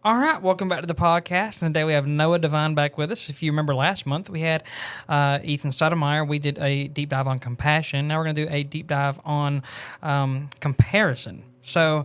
All right, welcome back to the podcast. And today we have Noah DeVine back with us. If you remember last month, we had Ethan Stoudemire. We did a deep dive on compassion. Now we're going to do a deep dive on comparison. So,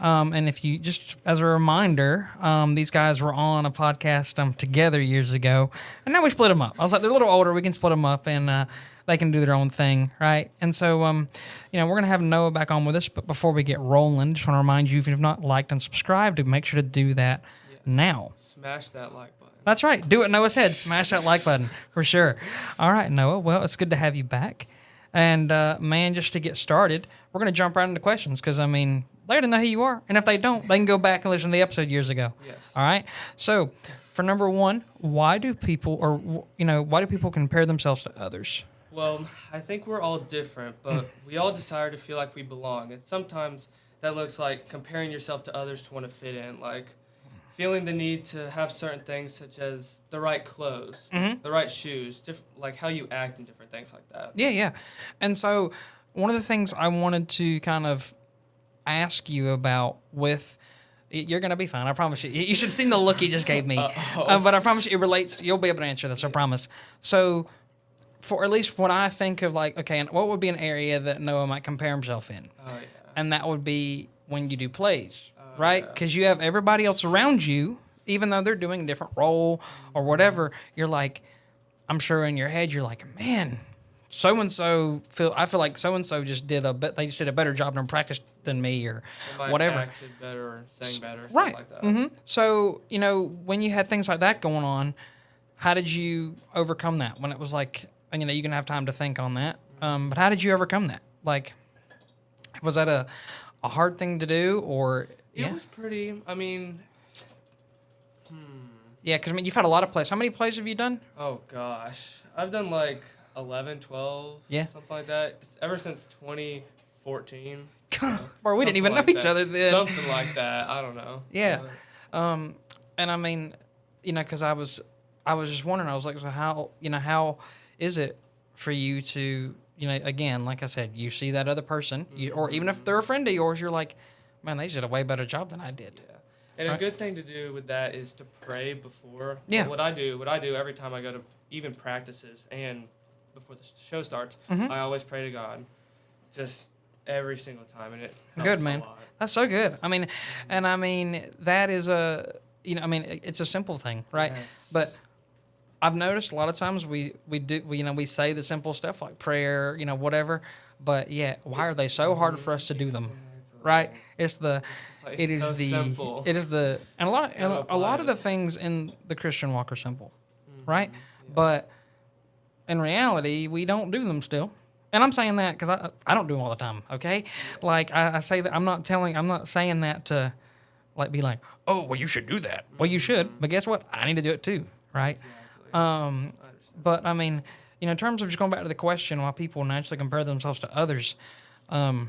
and if you just as a reminder, these guys were on a podcast together years ago, and now we split them up. I was like, they're a little older, we can split them up, and they can do their own thing, right? And so, we're going to have Noah back on with us. But before we get rolling, just want to remind you, if you've not liked and subscribed, to make sure to do that now. Smash that like button. That's right. Do what Noah said. Smash that like button for sure. All right, Noah. Well, it's good to have you back. And, man, just to get started, we're going to jump right into questions because, they already know who you are. And if they don't, they can go back and listen to the episode years ago. Yes. All right? So, for number one, why do people compare themselves to others? Well, I think we're all different, but we all desire to feel like we belong. And sometimes that looks like comparing yourself to others to want to fit in, like feeling the need to have certain things such as the right clothes, the right shoes, like how you act and different things like that. Yeah. And so one of the things I wanted to kind of ask you about with you're going to be fine. I promise you. You should have seen the look he just gave me. But I promise you it relates. You'll be able to answer this. I promise. So for at least when I think of like, okay, and what would be an area that Noah might compare himself in? Oh, yeah. And that would be when you do plays, right? Because you have everybody else around you, even though they're doing a different role or whatever, you're like, I'm sure in your head, you're like, man, so-and-so, I feel like so-and-so they just did a better job in practice than me or whatever. Acted better or sang better, right. Stuff like that. Mm-hmm. So, when you had things like that going on, how did you overcome that? When it was like, you can have time to think on that. But how did you overcome that? Like, was that a hard thing to do or? It was pretty, Yeah, because you've had a lot of plays. How many plays have you done? Oh, gosh. I've done like 11, 12, something like that. It's ever since 2014. Bro, we didn't even know each other then. Something like that. I don't know. Yeah. And because I was just wondering, I was like, so how is it for you to, again, like I said, you see that other person, or even if they're a friend of yours, you're like, man, they did a way better job than I did. Yeah. And a good thing to do with that is to pray before. Yeah. What I do every time I go to even practices and before the show starts, I always pray to God, just every single time, and it helps good, man. a lot. That's so good. That is it's a simple thing, right? Yes. But I've noticed a lot of times we say the simple stuff like prayer, whatever, but why are they so hard for us to do them? Right? Simple. And a lot of the things in the Christian walk are simple, right? Yeah. But in reality, we don't do them still. And I'm saying that because I don't do them all the time, okay? Like, I say that I'm not saying that to, like, be like, oh, well, you should do that. Well, you should, but guess what? I need to do it too, right? Exactly. But, in terms of just going back to the question why people naturally compare themselves to others, I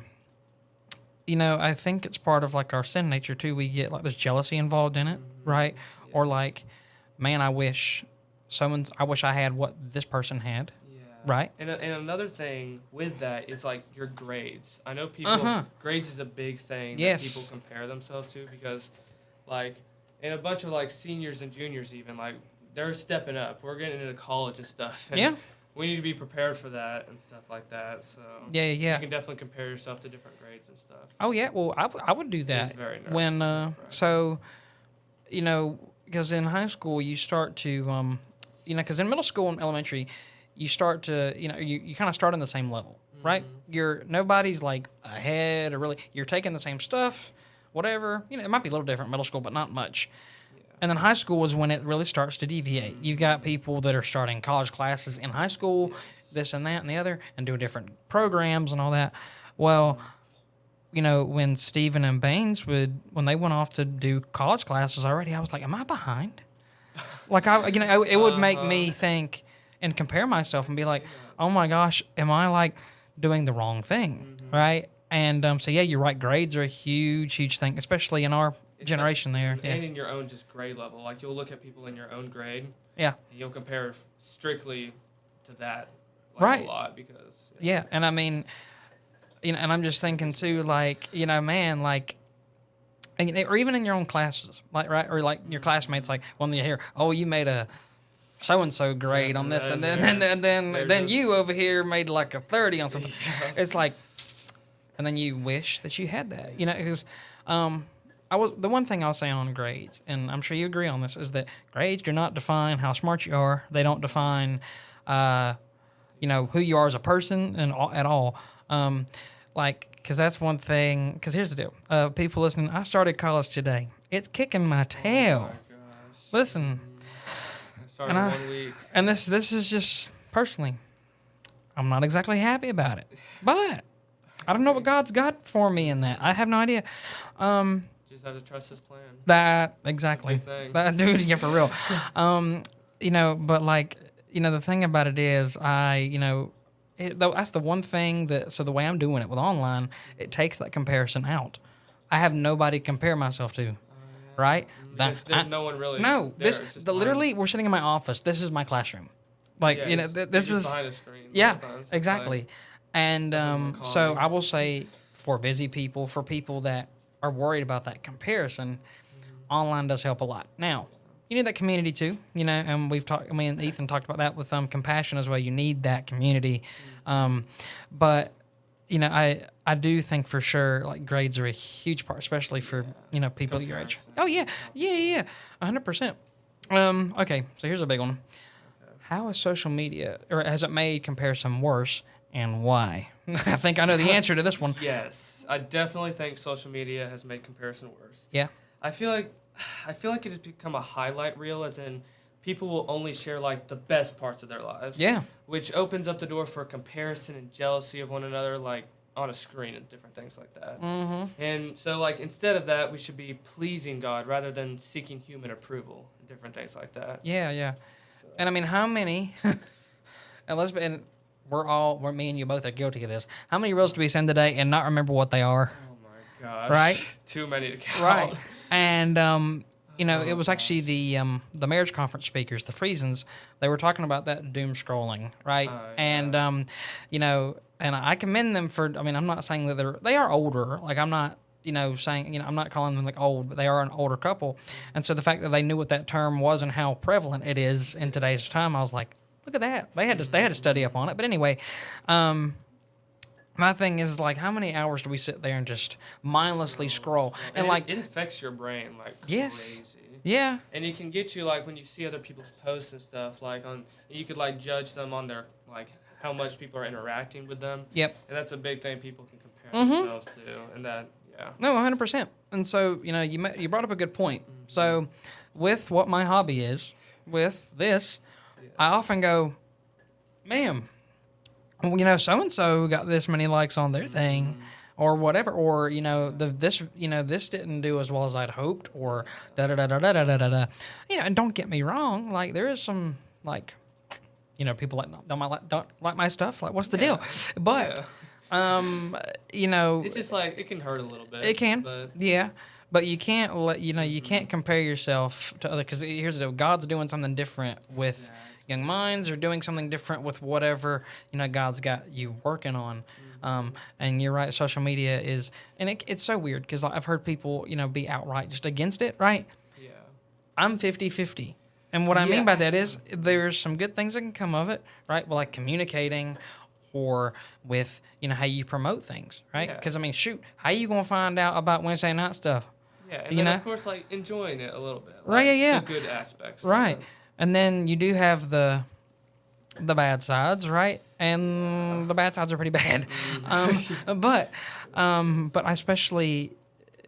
think it's part of, like, our sin nature, too. We get, like, there's jealousy involved in it, right? Yeah. Or, like, man, I wish I had what this person had. Right. And another thing with that is like your grades. I know people grades is a big thing that people compare themselves to because like and a bunch of like seniors and juniors even like they're stepping up. We're getting into college and stuff. And we need to be prepared for that and stuff like that. So you can definitely compare yourself to different grades and stuff. Oh yeah, well I would do that. It's very nervous. When because in high school you start to because in middle school and elementary you start to, you kind of start on the same level, right? Nobody's like ahead or really, you're taking the same stuff, whatever. It might be a little different middle school, but not much. Yeah. And then high school is when it really starts to deviate. You've got people that are starting college classes in high school, this and that and the other, and doing different programs and all that. Well, when Stephen and Baines when they went off to do college classes already, I was like, am I behind? Like, it would make me think, and compare myself and be like, oh my gosh, am I like doing the wrong thing, right? And you're right. Grades are a huge thing, especially in our generation there. And in your own just grade level. Like you'll look at people in your own grade. Yeah. And you'll compare strictly to that right. a lot because. Yeah. And and I'm just thinking too, like, man, like, and, or even in your own classes, like right, or like your classmates, like when you hear, oh, you made a so and so grade on this, and then you over here made like a 30 on something. Yeah. It's like, and then you wish that you had that, because the one thing I'll say on grades, and I'm sure you agree on this, is that grades do not define how smart you are. They don't define, who you are as a person at all. Because that's one thing. Because here's the deal. People listening, I started college today. It's kicking my tail. Oh my gosh. Listen. I started 1 week. And this is just, personally, I'm not exactly happy about it. But I don't know what God's got for me in that. I have no idea. Just have to trust His plan. That, exactly. That, dude, yeah, for real. But like, the thing about it is, that's the one thing so the way I'm doing it with online, it takes that comparison out. I have nobody to compare myself to, right? There's no one really. No, literally, we're sitting in my office. This is my classroom. Like, this is behind a screen. Yeah, exactly. And so I will say, for busy people, for people that are worried about that comparison, online does help a lot. Now, you need that community too, and me and Ethan talked about that with compassion as well. You need that community. But, I do think for sure, like, grades are a huge part, especially for, people your age. Oh, yeah. 100%. Okay, so here's a big one. Okay. How has social media, or has it made comparison worse, and why? I think I know the answer to this one. Yes, I definitely think social media has made comparison worse. Yeah. I feel like it has become a highlight reel, as in people will only share like the best parts of their lives. Yeah. Which opens up the door for comparison and jealousy of one another, like on a screen and different things like that. Mm-hmm. And so, like, instead of that, we should be pleasing God rather than seeking human approval and different things like that. Yeah. So. And I mean, how many? and we're me and you both are guilty of this. How many reels do we send today and not remember what they are? Oh my gosh! Right? Too many to count. Right. And it was actually the marriage conference speakers, the Friesens. They were talking about that doom scrolling, right? And and I commend them for. I mean, I'm not saying that they are older. Like, I'm not saying I'm not calling them like old, but they are an older couple. And so the fact that they knew what that term was and how prevalent it is in today's time, I was like, look at that. They had to study up on it. But anyway, my thing is, like, how many hours do we sit there and just mindlessly scroll? And like, it infects your brain like crazy. Yeah. And it can get you, like, when you see other people's posts and stuff, like, you could, like, judge them on their, like, how much people are interacting with them. Yep. And that's a big thing people can compare themselves to. And that, yeah. No, 100%. And so, you brought up a good point. Mm-hmm. So, with what my hobby is, with this, yes. I often go, ma'am, so-and-so got this many likes on their thing, or whatever, or, this didn't do as well as I'd hoped, or da-da-da-da-da-da-da-da. And don't get me wrong, like, there is some, like, people don't like my stuff, like, what's the deal? But, it's just, like, it can hurt a little bit. It can, but you can't you can't compare yourself to other, because here's the deal, God's doing something different with young minds, or doing something different with whatever, God's got you working on. And you're right, social media is, and it's so weird, because I've heard people, be outright just against it, right? Yeah. I'm 50-50. And what I mean by that is there's some good things that can come of it, right? Well, like communicating, or with, how you promote things, right? Because, I mean, shoot, how you going to find out about Wednesday night stuff? Yeah, and then, of course, like, enjoying it a little bit. Like, right, yeah. The good aspects. Right. And then you do have the bad sides, right? And the bad sides are pretty bad. But I especially,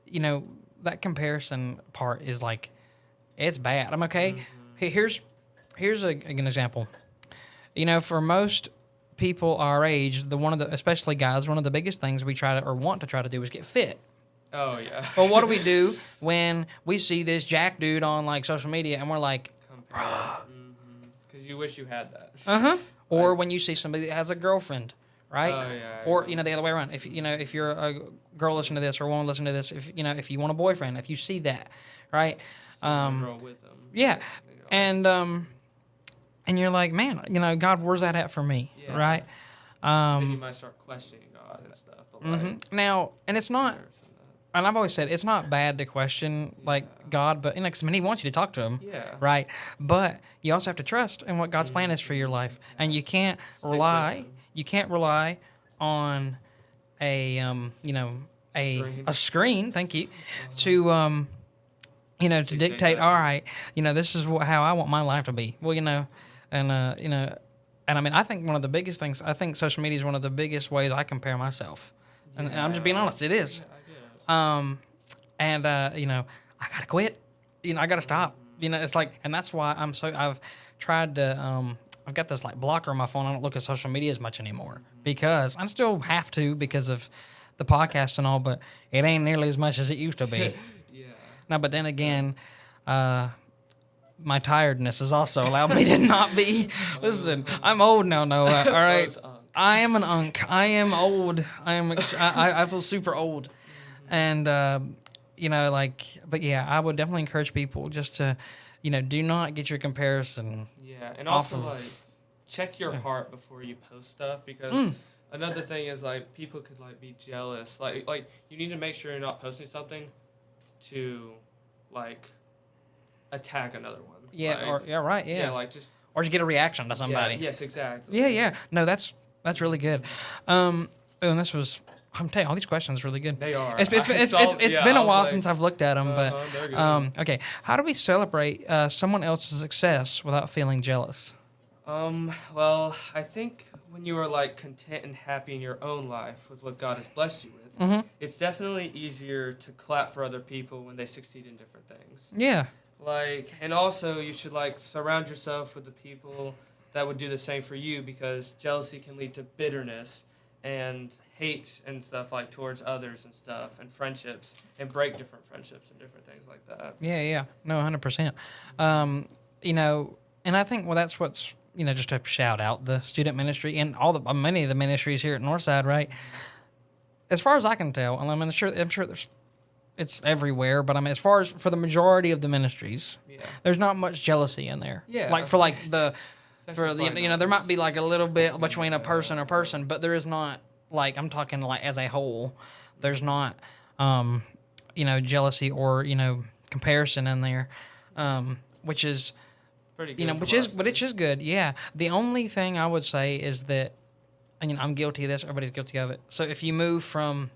that comparison part is, like, it's bad. I'm okay. Mm-hmm. Here's an example. For most people our age, especially guys, one of the biggest things we want to try to do is get fit. Oh yeah. But what do we do when we see this jack dude on, like, social media, and we're like, because you wish you had that. Or when you see somebody that has a girlfriend, right? Oh yeah. Or the other way around. If you're a girl listening to this, or a woman listening to this, if you want a boyfriend, if you see that, right? Girl with them. Yeah. And you're like, man, God, where's that at for me, right? Then you might start questioning God and stuff. But Now, and it's not. and I've always said it's not bad to question like God, but 'cause, He wants you to talk to Him, right? But you also have to trust in what God's plan is for your life, and you can't rely. You can't rely on a a screen. Thank you, to to dictate. All right, this is how I want my life to be. Well, and I mean, I think one of the biggest things. I think social media is one of the biggest ways I compare myself. And I'm just being honest, it is. I gotta quit. I gotta stop. It's like, and that's why I've tried to, I've got this like blocker on my phone. I don't look at social media as much anymore because I still have to because of the podcast and all, but it ain't nearly as much as it used to be. No, but then again, my tiredness has also allowed me to not be. Listen, I'm old now, Noah. All right. I am an unk. I am old. I feel super old, and but yeah, I would definitely encourage people just to, do not get your comparison. Yeah, and also like check your heart before you post stuff because another thing is like people could like be jealous. Like you need to make sure you're not posting something to like attack another one. Yeah. Yeah. Like just or to get a reaction to somebody. Yeah, yes, exactly. Yeah. No, that's really good. And this was, I'm telling you, all these questions are really good. They are. It's been a while since I've looked at them, but okay. How do we celebrate someone else's success without feeling jealous? Well, I think when you are like content and happy in your own life with what God has blessed you with, it's definitely easier to clap for other people when they succeed in different things. Yeah. And also you should like surround yourself with the people that would do the same for you because jealousy can lead to bitterness and hate and stuff like towards others and stuff and friendships and break different friendships and different things like that. Yeah. No, 100%. And I think, that's what's, just to shout out the student ministry and many of the ministries here at Northside, right? As far as I can tell, and I'm sure it's everywhere, but I mean, as far as for the majority of the ministries, there's not much jealousy in there. Yeah. There might be like a little bit between a person or person, but there is not like, I'm talking like as a whole, there's not, jealousy or, comparison in there, which is pretty good. But it's just good. Yeah. The only thing I would say is that, and I'm guilty of this. Everybody's guilty of it. So if you move from,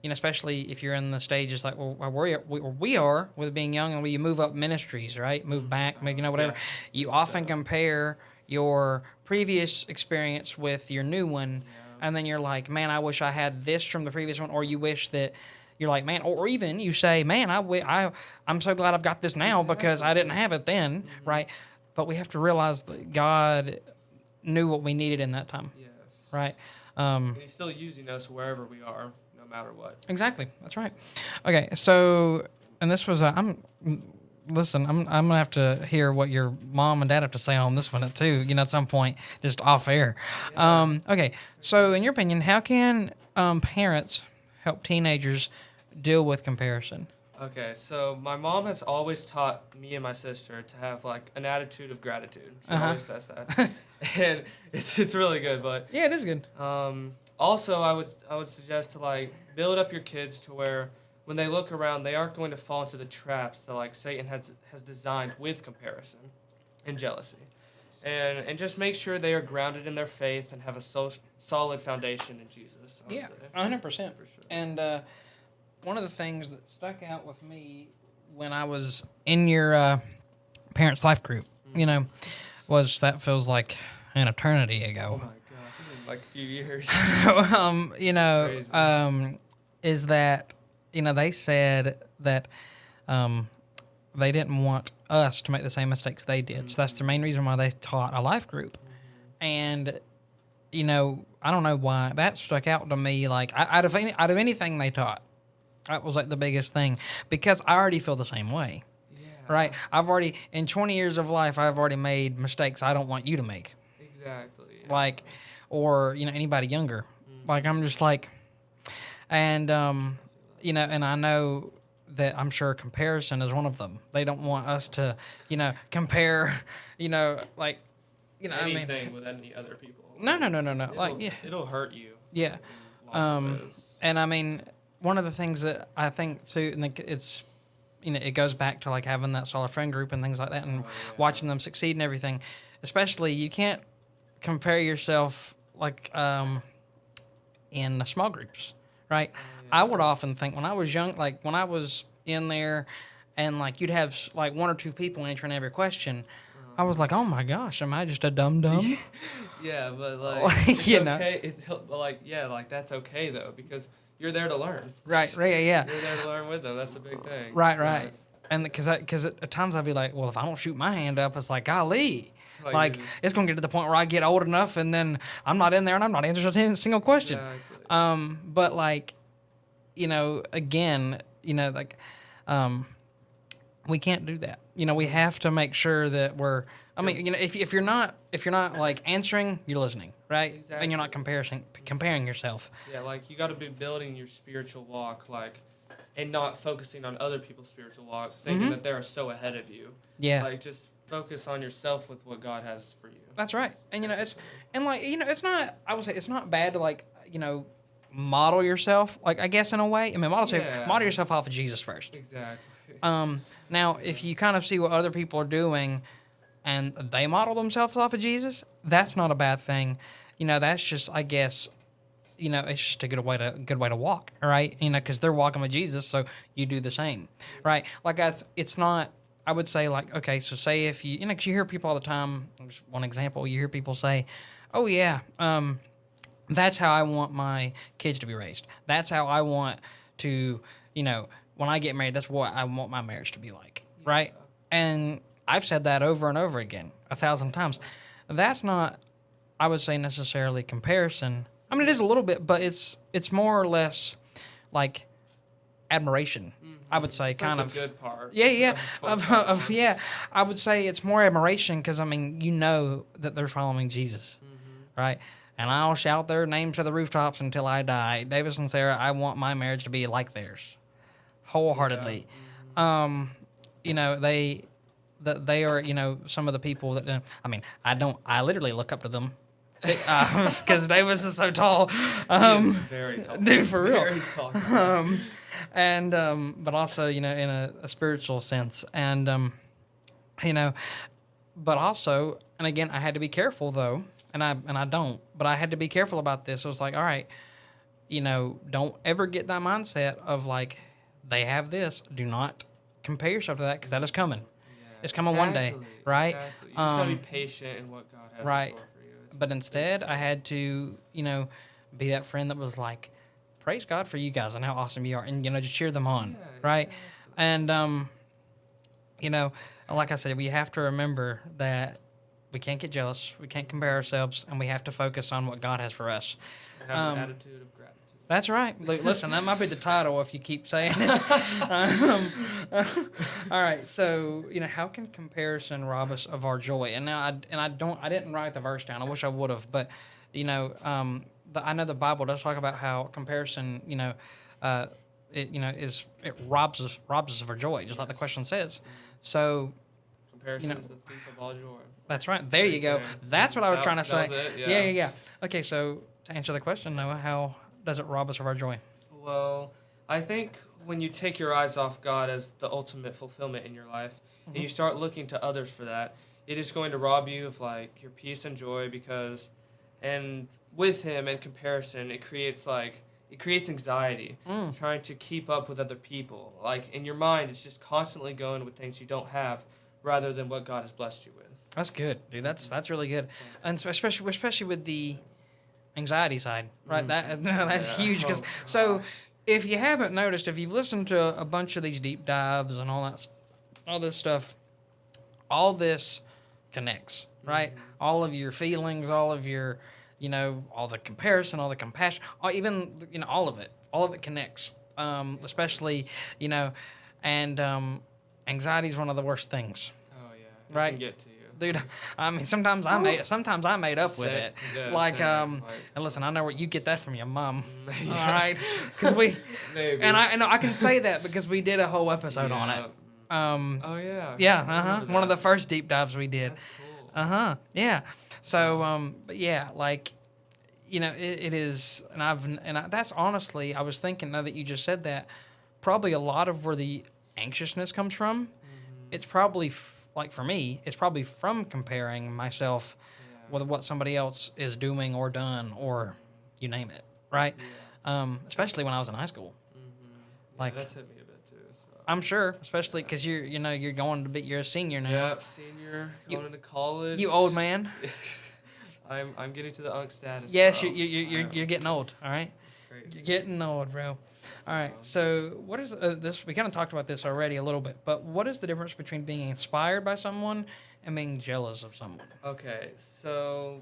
especially if you're in the stages like we are with being young, and you move up ministries, right? Move back, whatever. Yeah. You often compare your previous experience with your new one, and then you're like, man, I wish I had this from the previous one, or you wish that you're like, man, or even you say, man, I'm so glad I've got this now because I didn't have it then, right? But we have to realize that God knew what we needed in that time, right? And He's still using us wherever we are, no matter what. Exactly, that's right. Okay, so, and this was listen, I'm gonna have to hear what your mom and dad have to say on this one too. At some point, just off air. Yeah. Okay. So, in your opinion, how can parents help teenagers deal with comparison? Okay, so my mom has always taught me and my sister to have like an attitude of gratitude. She always says that, and it's really good. But yeah, it is good. Also, I would suggest to like build up your kids to where, when they look around, they aren't going to fall into the traps that like Satan has designed with comparison and jealousy, and just make sure they are grounded in their faith and have a solid foundation in Jesus. 100% for sure. And one of the things that stuck out with me when I was in your parents' life group, was that feels like an eternity ago. Oh my gosh, like a few years. Is that. They said that they didn't want us to make the same mistakes they did. So that's the main reason why they taught a life group. And, I don't know why that stuck out to me. Like, out of anything they taught, that was like the biggest thing. Because I already feel the same way. Yeah. Right? In 20 years of life, I've already made mistakes I don't want you to make. Exactly. Yeah. Like, or, anybody younger. Like, I'm just like, and, and I know that I'm sure comparison is one of them. They don't want us to, compare, anything with any other people. No. Like, yeah. It'll hurt you. Yeah. And I mean, one of the things that I think too, and it's, it goes back to like having that solid friend group and things like that, and watching them succeed and everything. Especially, you can't compare yourself like in the small groups, right? I would often think when I was young, like when I was in there, and like you'd have like one or two people answering every question. I was like, oh my gosh, am I just a dum dum? Yeah, but like it's okay. It's like like that's okay though, because you're there to learn. Right. Yeah. You're there to learn with them. That's a big thing. Right. And because at times I'd be like, well, if I don't shoot my hand up, it's like, golly. Like it's going to get to the point where I get old enough and then I'm not in there and I'm not answering a single question. Exactly. But like, again, like, we can't do that. We have to make sure that we're, if you're not like answering, you're listening, right? Exactly. And you're not comparing yourself. Yeah, like you got to be building your spiritual walk, like, and not focusing on other people's spiritual walk, thinking that they're so ahead of you. Yeah. Like just focus on yourself with what God has for you. That's right. And it's not, I would say it's not bad to like, model yourself, like I guess in a way. Model yourself off of Jesus first. Exactly. Now if you kind of see what other people are doing and they model themselves off of Jesus, that's not a bad thing. That's just, I guess, it's just a good way to walk, right? Because they're walking with Jesus, so you do the same, right? Like it's not. I would say like, okay, so say if you, because you hear people all the time. Just one example, you hear people say, "Oh yeah, that's how I want my kids to be raised. That's how I want to, when I get married, that's what I want my marriage to be like, right?" And I've said that over and over again, 1,000 times. That's not, I would say, necessarily comparison. It is a little bit, but it's more or less like admiration. I would say, it's kind like of the good part. Yeah. I would say it's more admiration because that they're following Jesus, right? And I'll shout their names to the rooftops until I die. Davis and Sarah, I want my marriage to be like theirs, wholeheartly. Yeah. They are, some of the people that, I literally look up to them because Davis is so tall. He is very tall. Dude, for real. Very tall. But also, in a spiritual sense. And, but also, and again, I had to be careful though, and I don't, but I had to be careful about this. It was like, all right, don't ever get that mindset of like, they have this. Do not compare yourself to that because that is coming. Yeah, it's coming one day, right? Exactly. You just got to be patient in what God has in store for you. But instead, I had to, be that friend that was like, praise God for you guys and how awesome you are, and just cheer them on, right? Exactly. And like I said, we have to remember that we can't get jealous, we can't compare ourselves, and we have to focus on what God has for us. Have an attitude of gratitude. That's right. Listen, that might be the title if you keep saying it. All right. So, how can comparison rob us of our joy? And now, I didn't write the verse down. I wish I would have, but I know the Bible does talk about how comparison, it robs us of our joy, just like the question says. So, comparison is the thief of all joy. That's right. There you go. That's what I was trying to say. That was it, Yeah. Okay, so to answer the question, Noah, how does it rob us of our joy? Well, I think when you take your eyes off God as the ultimate fulfillment in your life, and you start looking to others for that, it is going to rob you of like your peace and joy and with Him in comparison, it creates anxiety, trying to keep up with other people. Like in your mind, it's just constantly going with things you don't have, rather than what God has blessed you with. That's good, dude. That's really good, and especially with the anxiety side, right? That's huge. Because if you haven't noticed, if you've listened to a bunch of these deep dives and all this stuff, all this connects, right? All of your feelings, all of your, all the comparison, all the compassion, even, all of it connects. Especially, and anxiety is one of the worst things. Oh yeah, right? It can get to you. Dude, sometimes I made up with it. Yeah, and listen, I know where you get that from your mom. Yeah. All right, because we, Maybe. and I can say that because we did a whole episode on it. Oh yeah. Yeah. One of the first deep dives we did. That's cool. Yeah. So, but yeah, like, it is, that's honestly, I was thinking now that you just said that, probably a lot of where the anxiousness comes from. It's probably like for me, it's probably from comparing myself with what somebody else is doing or done or you name it, right? Especially when I was in high school. Like that's hit me a bit too. So. I'm sure, especially because you're going to be, you're a senior now. Yeah, senior, going into college. You old man. I'm getting to the unk status. Yes, you're getting old. All right. That's crazy. You're getting old, bro. All right. So what is this? We kind of talked about this already a little bit, but what is the difference between being inspired by someone and being jealous of someone? Okay, so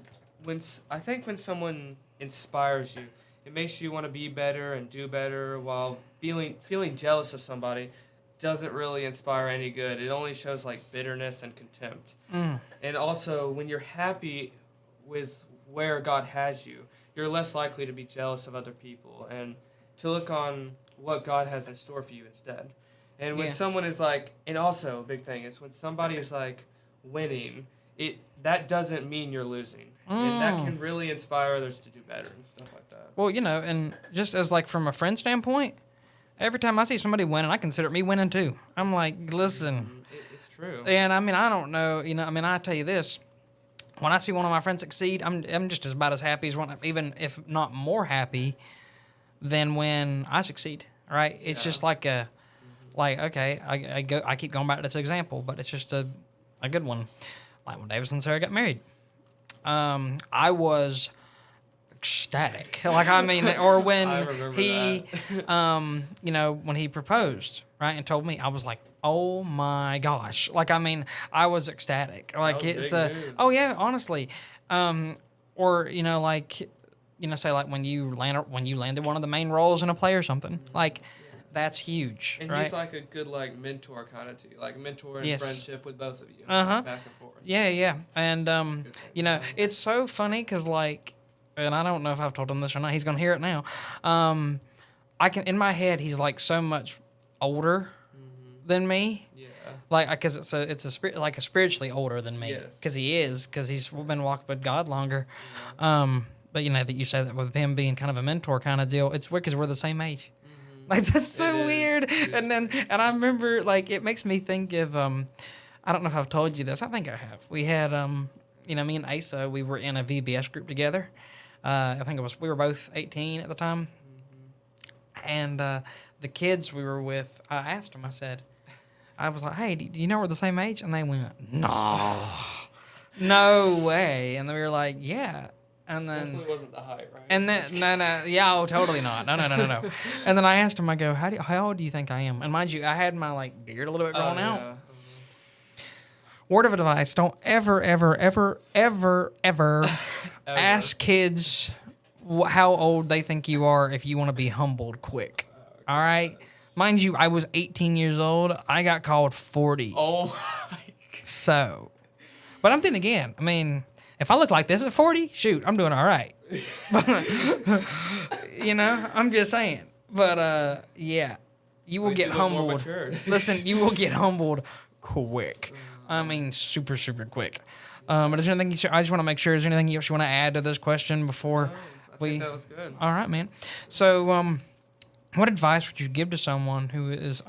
I think when someone inspires you, it makes you want to be better and do better, while feeling jealous of somebody doesn't really inspire any good. It only shows like bitterness and contempt. And also, when you're happy with where God has you, you're less likely to be jealous of other people and to look on what God has in store for you instead. And when someone is like, and also a big thing is when somebody is like winning, that doesn't mean you're losing. And that can really inspire others to do better and stuff like that. Well, and just as like from a friend standpoint, every time I see somebody winning, I consider me winning too. I'm like, listen. It's true. And I mean, I don't know, I tell you this. When I see one of my friends succeed, I'm just about as happy as one, even if not more happy than when I succeed. Right? It's just like okay, I keep going back to this example, but it's just a good one. Like when Davis and Sarah got married, I was ecstatic. Like or when he, when he proposed, right, and told me, I was like, oh my gosh! Like I was ecstatic. Like it's oh yeah, honestly, or say like when you landed one of the main roles in a play or something, like that's huge. And right? he's like a good like mentor kind of to you, like mentor and friendship with both of you, back and forth. Yeah, and it's so funny because and I don't know if I've told him this or not. He's gonna hear it now. I can in my head he's like so much older than me. Yeah. Like because it's a spirit like spiritually older than me. Because because he's been walking with God longer. Yeah. But that you say that with him being kind of a mentor kind of deal, it's weird because we're the same age. Like that's so weird. And I remember it makes me think of I don't know if I've told you this. I think I have. We had me and Asa, we were in a VBS group together. I think we were both 18 at the time. And the kids we were with, I asked them, I was like, hey, do you know we're the same age? And they went, no way. And then we were like, yeah. And then definitely wasn't the height, right? And then no, totally not. No. And then I asked him, I go, how old do you think I am? And mind you, I had my beard a little bit grown out. Word of advice: don't ever ask kids how old they think you are if you want to be humbled quick. All right, mind you, I was 18 years old. I got called 40. Oh my God. So, but I'm thinking again. If I look like this at 40, shoot, I'm doing all right. I'm just saying. But, you will get humbled. Listen, you will get humbled quick. Super, super quick. But is there anything I just want to make sure, is there anything else you want to add to this question before I think that was good. All right, man. So, what advice would you give to someone who is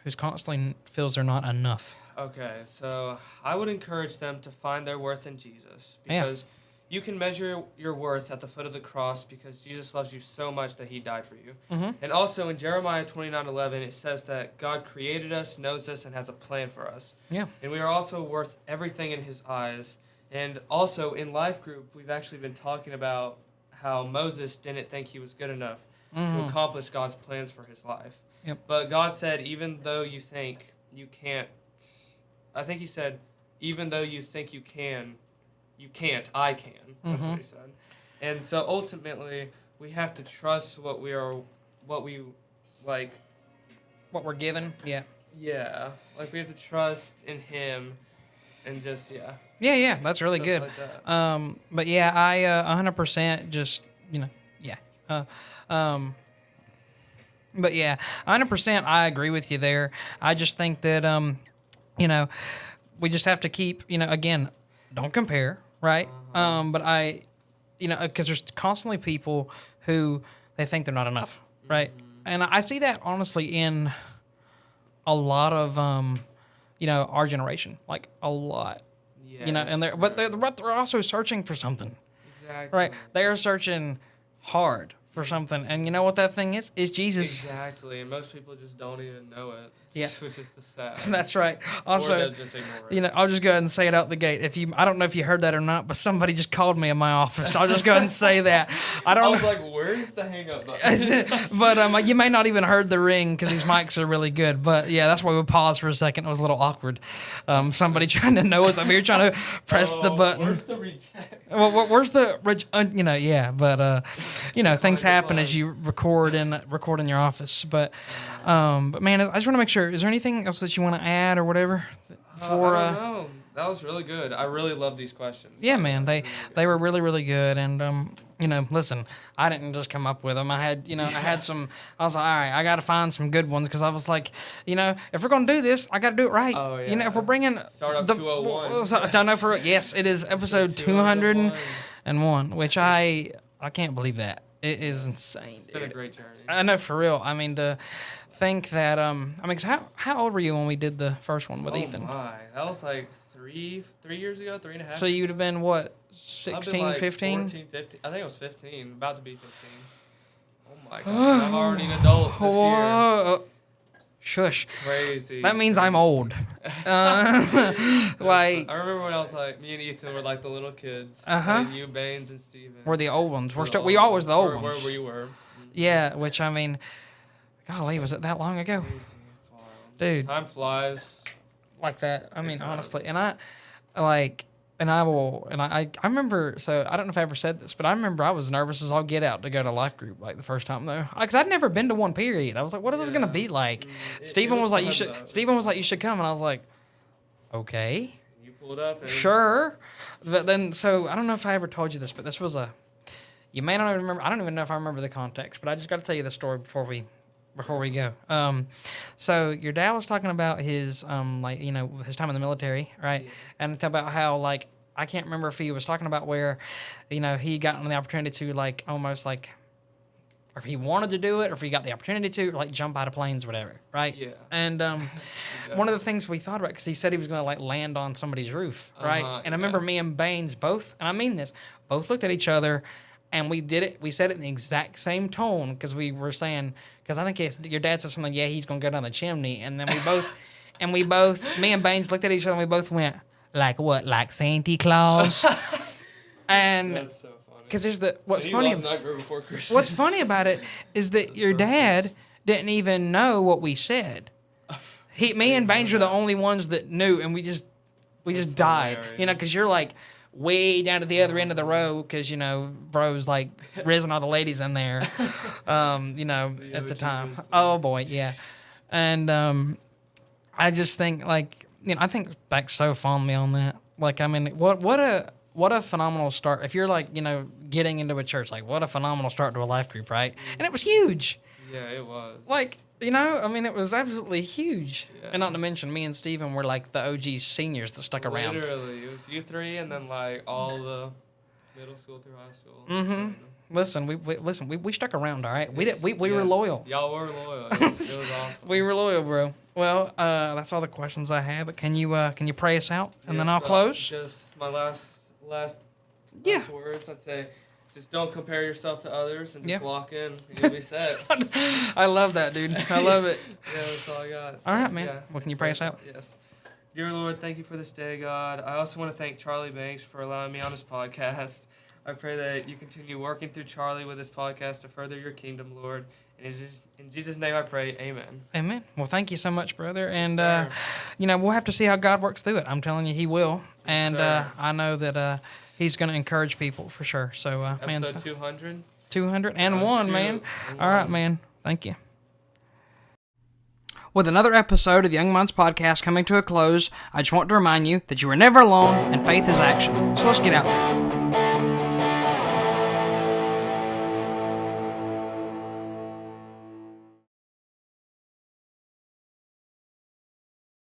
who's constantly feels they're not enough? Okay, so I would encourage them to find their worth in Jesus, because you can measure your worth at the foot of the cross, because Jesus loves you so much that he died for you. And also in Jeremiah 29:11, it says that God created us, knows us, and has a plan for us. Yeah. And we are also worth everything in his eyes. And also in Life Group, we've actually been talking about how Moses didn't think he was good enough to accomplish God's plans for his life. Yep. But God said, even though you think you can't, I think he said, even though you think you can, you can't, I can. That's what he said. And so ultimately, we have to trust what we're given. Yeah. Yeah. Like we have to trust in him and just, Yeah, that's really good. Like that. But yeah, I 100% just, but yeah, 100% I agree with you there. I just think that, we just have to keep, again, don't compare, right? But because there's constantly people who they think they're not enough, right? And I see that honestly in a lot of, our generation, like a lot, Yeah, and they're also searching for something, exactly. right? They are searching hard for something, and you know what that thing is? It's Jesus. Exactly, and most people just don't even know it. Yeah. Which is the sad. That's right. Also, or they'll just ignore it. I'll just go ahead and say it out the gate. I don't know if you heard that or not, but somebody just called me in my office. I'll just go ahead and say that. I was like, "Where's the hang up button?" But you may not even heard the ring because these mics are really good. But yeah, that's why we paused for a second. It was a little awkward. Somebody trying to know us up here trying to press the button. Where's the reject? Well, where's the yeah, but things happen as you record in your office. But man, I just want to make sure. Is there anything else that you want to add or whatever? I don't know. That was really good. I really love these questions. Yeah, man, they were really, really good. And listen, I didn't just come up with them. I had some. I was like, all right, I got to find some good ones because I was like, if we're gonna do this, I got to do it right. Oh yeah. If we're bringing Startup 201. I don't know for yes, it is episode 201, which I can't believe that. It is insane. It's been a great journey. I know, for real. I mean, to think that, 'cause how old were you when we did the first one with Ethan? Oh my, that was like 3 years ago, 3.5. So you'd have been, what, 16, 15? 14, 15. I think I was 15, about to be 15. Oh my gosh, I'm already an adult this year. Shush. Crazy. That means I'm old. I remember when I was like, me and Ethan were like the little kids. And you, Baines, and Steven. We're the old ones. We always the old ones. Where we were. Yeah, which I mean, golly, was it that long ago? Crazy. It's wild. Dude. Time flies. Like that. I mean, honestly. And I remember, so I don't know if I ever said this, but I remember I was nervous as all get out to go to life group like the first time though. Because I'd never been to one period. I was like, what is this going to be like? Steven was like, you should come. And I was like, okay. You pulled up. And sure. But then, so I don't know if I ever told you this, but this was you may not even remember. I don't even know if I remember the context, but I just got to tell you the story before we go. So your dad was talking about his his time in the military, right? Yeah. And talk about how I can't remember if he was talking about where, he got the opportunity to almost or if he wanted to do it, or if he got the opportunity to jump out of planes, or whatever, right? Yeah. And one of the things we thought about, because he said he was going to land on somebody's roof, right? And I remember me and Baines both, and I mean this, both looked at each other. And we did it. We said it in the exact same tone because we were saying, because I think your dad said something, yeah, he's going to go down the chimney. And then we both, me and Baines looked at each other and we both went, like what, like Santa Claus? And that's so funny. Because there's what's funny about it is that your dad didn't even know what we said. Me and Baines were the only ones that knew, and we just died, because you're way down at the other end of the row because, bro's risen all the ladies in there, at the time. Oh, boy, yeah. And I just think, I think back so fondly on that. What a phenomenal start. If you're, getting into a church, what a phenomenal start to a life group, right? And it was huge. Yeah, it was. It was absolutely huge. Yeah. And not to mention, me and Steven were the OG seniors that stuck around. Literally. It was you three and then all the middle school through high school. Mm-hmm. Listen, we stuck around, all right? We were loyal. Y'all were loyal. It was awesome. We were loyal, bro. Well, that's all the questions I have. But can you pray us out and then I'll close? Just my last words. I'd say, just don't compare yourself to others and just walk in and you'll be set. I love that, dude. I love it. Yeah, that's all I got. So, all right, man. Yeah. Well, can you pray us out? Yes. Dear Lord, thank you for this day, God. I also want to thank Charlie Banks for allowing me on his podcast. I pray that you continue working through Charlie with this podcast to further your kingdom, Lord. And in Jesus' name I pray, amen. Amen. Well, thank you so much, brother. And, we'll have to see how God works through it. I'm telling you, he will. And I know that he's going to encourage people for sure. So, Episode 200? 201, man. All right, man. Thank you. With another episode of the Young Minds Podcast coming to a close, I just want to remind you that you are never alone and faith is action. So let's get out there.